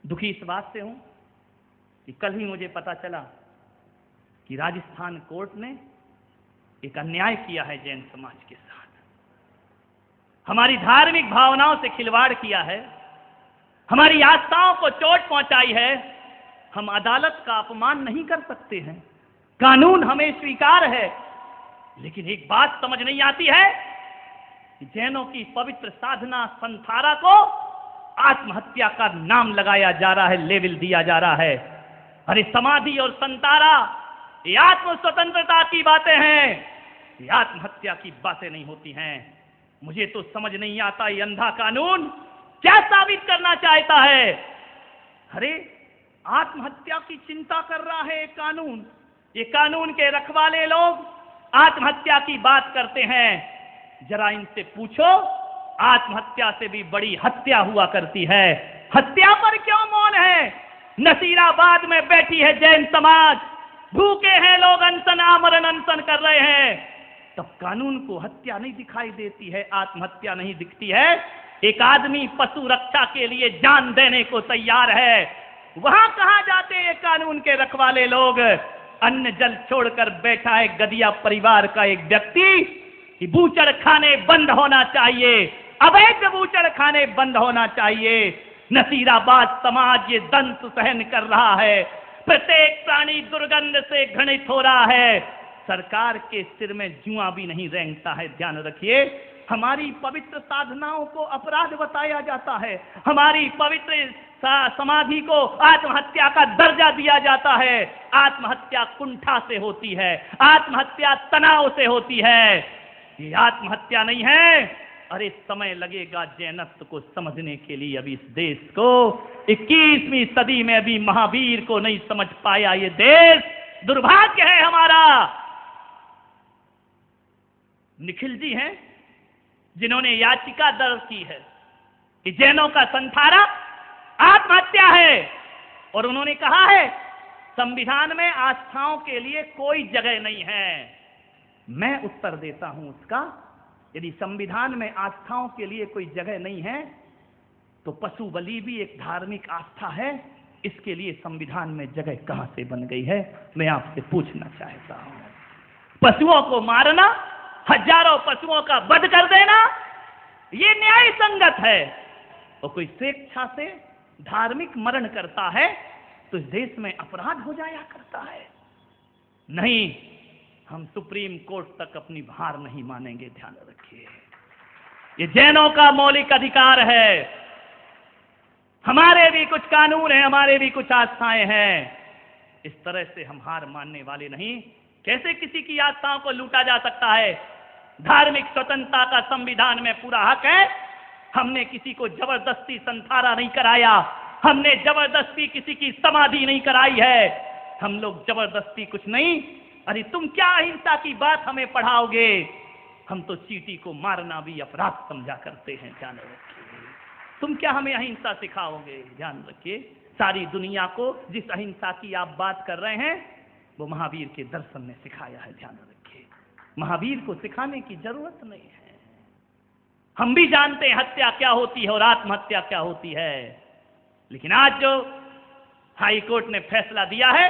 दुखी इस बात से हूं कि कल ही मुझे पता चला कि राजस्थान कोर्ट ने एक अन्याय किया है जैन समाज के साथ। हमारी धार्मिक भावनाओं से खिलवाड़ किया है, हमारी आस्थाओं को चोट पहुंचाई है। हम अदालत का अपमान नहीं कर सकते हैं, कानून हमें स्वीकार है, लेकिन एक बात समझ नहीं आती है कि जैनों की पवित्र साधना संथारा को आत्महत्या का नाम लगाया जा रहा है, लेबल दिया जा रहा है। अरे समाधि और संतारा ये आत्म स्वतंत्रता की बातें हैं, ये आत्महत्या की बातें नहीं होती हैं। मुझे तो समझ नहीं आता ये अंधा कानून क्या साबित करना चाहता है। अरे आत्महत्या की चिंता कर रहा है कानून, ये कानून के रखवाले लोग आत्महत्या की बात करते हैं। जरा इनसे पूछो, आत्महत्या से भी बड़ी हत्या हुआ करती है, हत्या पर क्यों मौन है? नसीराबाद में बैठी है जैन समाज, भूखे हैं लोग, अनशन आमरण अनशन कर रहे हैं, तब कानून को हत्या नहीं दिखाई देती है, आत्महत्या नहीं दिखती है। एक आदमी पशु रक्षा के लिए जान देने को तैयार है, वहां कहां जाते हैं कानून के रखवाले लोग? अन्न जल छोड़कर बैठा है गदिया परिवार का एक व्यक्ति कि बूचड़ खाने बंद होना चाहिए, अवैध बूचड़ खाने बंद होना चाहिए। नसीराबाद समाज ये दंत सहन कर रहा है, प्रत्येक प्राणी दुर्गंध से घृणित हो रहा है। सरकार के सिर में जुआ भी नहीं रेंगता है। ध्यान रखिए, हमारी पवित्र साधनाओं को अपराध बताया जाता है, हमारी पवित्र समाधि को आत्महत्या का दर्जा दिया जाता है। आत्महत्या कुंठा से होती है, आत्महत्या तनाव से होती है, ये आत्महत्या नहीं है। अरे समय लगेगा जैनत्व को समझने के लिए। अभी इस देश को 21वीं सदी में अभी महावीर को नहीं समझ पाया ये देश, दुर्भाग्य है हमारा। निखिल जी हैं जिन्होंने याचिका दर्ज की है कि जैनों का संथारा आत्महत्या है, और उन्होंने कहा है संविधान में आस्थाओं के लिए कोई जगह नहीं है। मैं उत्तर देता हूं उसका, यदि संविधान में आस्थाओं के लिए कोई जगह नहीं है तो पशु बलि भी एक धार्मिक आस्था है, इसके लिए संविधान में जगह कहां से बन गई है? मैं आपसे पूछना चाहता हूं। पशुओं को मारना, हजारों पशुओं का वध कर देना, यह न्याय संगत है। और कोई स्वेच्छा से धार्मिक मरण करता है तो इस देश में अपराध हो जाया करता है। नहीं, हम सुप्रीम कोर्ट तक अपनी हार नहीं मानेंगे। ध्यान रखिए, ये जैनों का मौलिक अधिकार है। हमारे भी कुछ कानून हैं, हमारे भी कुछ आस्थाएं हैं। इस तरह से हम हार मानने वाले नहीं। कैसे किसी की आस्थाओं को लूटा जा सकता है? धार्मिक स्वतंत्रता का संविधान में पूरा हक है। हमने किसी को जबरदस्ती संथारा नहीं कराया, हमने जबरदस्ती किसी की समाधि नहीं कराई है। हम लोग जबरदस्ती कुछ नहीं। अरे तुम क्या अहिंसा की बात हमें पढ़ाओगे? हम तो चींटी को मारना भी अपराध समझा करते हैं। ध्यान रखिए, तुम क्या हमें अहिंसा सिखाओगे? ध्यान रखिए, सारी दुनिया को जिस अहिंसा की आप बात कर रहे हैं वो महावीर के दर्शन ने सिखाया है। ध्यान रखिए, महावीर को सिखाने की जरूरत नहीं है। हम भी जानते हैं हत्या क्या होती है और आत्महत्या क्या होती है, लेकिन आज जो हाई कोर्ट ने फैसला दिया है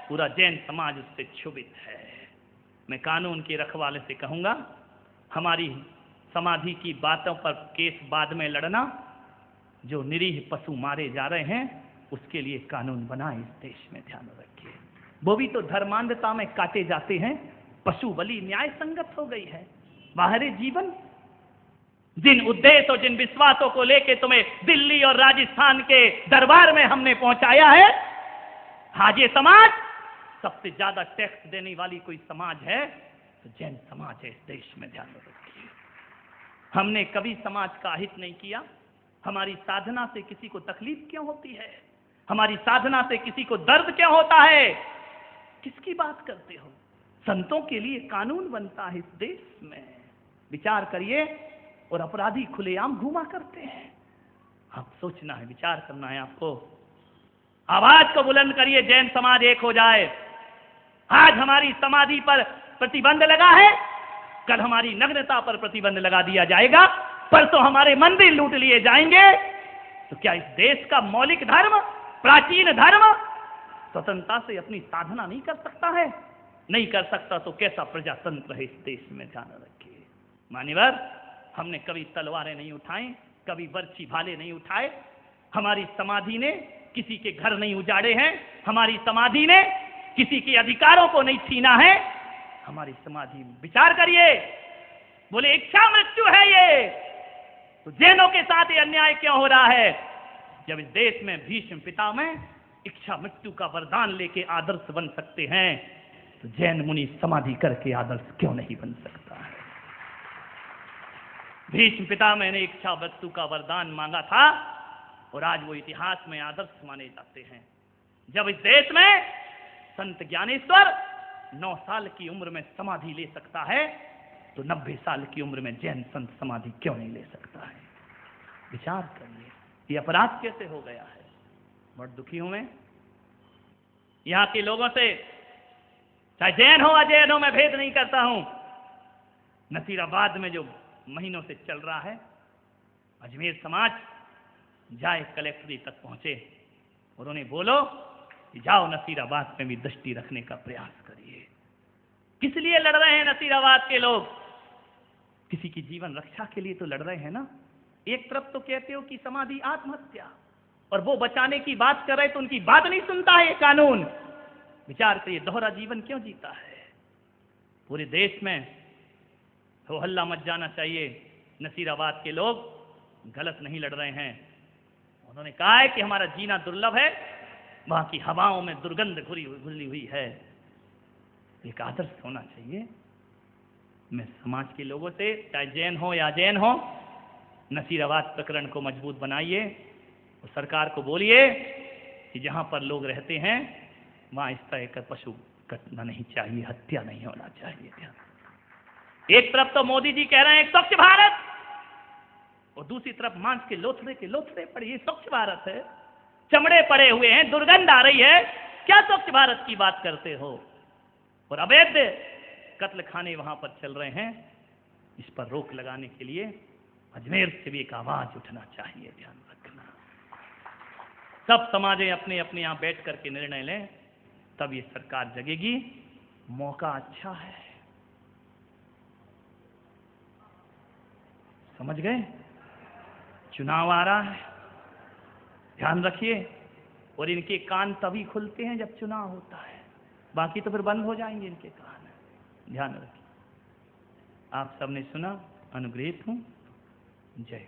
पूरा जैन समाज उससे क्षुभित है। मैं कानून के रखवाले से कहूंगा, हमारी समाधि की बातों पर केस बाद में लड़ना, जो निरीह पशु मारे जा रहे हैं उसके लिए कानून बनाए इस देश में। ध्यान रखिए, वो भी तो धर्मांधता में काटे जाते हैं। पशु बलि न्याय संगत हो गई है। बाहरी जीवन, जिन उद्देश्य और जिन विश्वासों को लेके तुम्हें दिल्ली और राजस्थान के दरबार में हमने पहुंचाया है, आज ये समाज सबसे ज्यादा टैक्स देने वाली कोई समाज है तो जैन समाज है इस देश में। ध्यान रखिए, हमने कभी समाज का हित नहीं किया। हमारी साधना से किसी को तकलीफ क्यों होती है? हमारी साधना से किसी को दर्द क्यों होता है? किसकी बात करते हो? संतों के लिए कानून बनता है इस देश में, विचार करिए। और अपराधी खुलेआम घूमा करते हैं। आप सोचना है, विचार करना है आपको। आवाज को बुलंद करिए, जैन समाज एक हो जाए। आज हमारी समाधि पर प्रतिबंध लगा है, कल हमारी नग्नता पर प्रतिबंध लगा दिया जाएगा, परसों हमारे मंदिर लूट लिए जाएंगे। तो तो क्या इस देश का मौलिक धर्म, प्राचीन धर्म स्वतंत्रता से अपनी साधना नहीं कर सकता है? नहीं कर सकता तो कैसा प्रजातंत्र है इस देश में, ध्यान रखिए। मान्यवर, हमने कभी तलवारें नहीं उठाई, कभी बर्छी भाले नहीं उठाए। हमारी समाधि ने किसी के घर नहीं उजाड़े हैं, हमारी समाधि ने किसी के अधिकारों को नहीं छीना है। हमारी समाधि, विचार करिए, बोले इच्छा मृत्यु है ये, तो जैनों के साथ ये अन्याय क्यों हो रहा है? जब इस देश में भीष्म पितामह इच्छा मृत्यु का वरदान लेके आदर्श बन सकते हैं, तो जैन मुनि समाधि करके आदर्श क्यों नहीं बन सकता है? भीष्म पितामह ने इच्छा मृत्यु का वरदान मांगा था और आज वो इतिहास में आदर्श माने जाते हैं। जब इस देश में संत ज्ञानेश्वर 9 साल की उम्र में समाधि ले सकता है, तो 90 साल की उम्र में जैन संत समाधि क्यों नहीं ले सकता है? विचार करिए, ये अपराध कैसे हो गया है? बहुत दुखी हूं मैं यहां के लोगों से, चाहे जैन हो अजैन हो, मैं भेद नहीं करता हूं। नसीराबाद में जो महीनों से चल रहा है, अजमेर समाज जाए कलेक्ट्रेट तक पहुंचे और उन्हें बोलो कि जाओ नसीराबाद में भी दृष्टि रखने का प्रयास करिए। किस लिए लड़ रहे हैं नसीराबाद के लोग? किसी की जीवन रक्षा के लिए तो लड़ रहे हैं ना। एक तरफ तो कहते हो कि समाधि आत्महत्या, और वो बचाने की बात कर रहे तो उनकी बात नहीं सुनता है ये कानून। विचार करिए, दोहरा जीवन क्यों जीता है? पूरे देश में हो हल्ला मच जाना चाहिए। नसीराबाद के लोग गलत नहीं लड़ रहे हैं, उन्होंने कहा है कि हमारा जीना दुर्लभ है, वहां की हवाओं में दुर्गंध घुली हुई है। एक आदर्श होना चाहिए। मैं समाज के लोगों से, चाहे जैन हो या अजैन हो, नसीराबाद प्रकरण को मजबूत बनाइए और सरकार को बोलिए कि जहां पर लोग रहते हैं वहां इस तरह का पशु कटना नहीं चाहिए, हत्या नहीं होना चाहिए। एक तरफ तो मोदी जी कह रहे हैं स्वच्छ भारत, और दूसरी तरफ मांस के लोथड़े पड़े, ये स्वच्छ भारत है? चमड़े पड़े हुए हैं, दुर्गंध आ रही है, क्या स्वच्छ भारत की बात करते हो? और अवैध कत्ल खाने वहां पर चल रहे हैं। इस पर रोक लगाने के लिए अजमेर से भी एक आवाज उठना चाहिए, ध्यान रखना। सब समाजें अपने अपने यहां बैठ करके निर्णय लें, तब ये सरकार जगेगी। मौका अच्छा है, समझ गए? चुनाव आ रहा है, ध्यान रखिए। और इनके कान तभी खुलते हैं जब चुनाव होता है, बाकी तो फिर बंद हो जाएंगे इनके कान। ध्यान रखिए। आप सबने सुना, अनुग्रहित हूं। जय।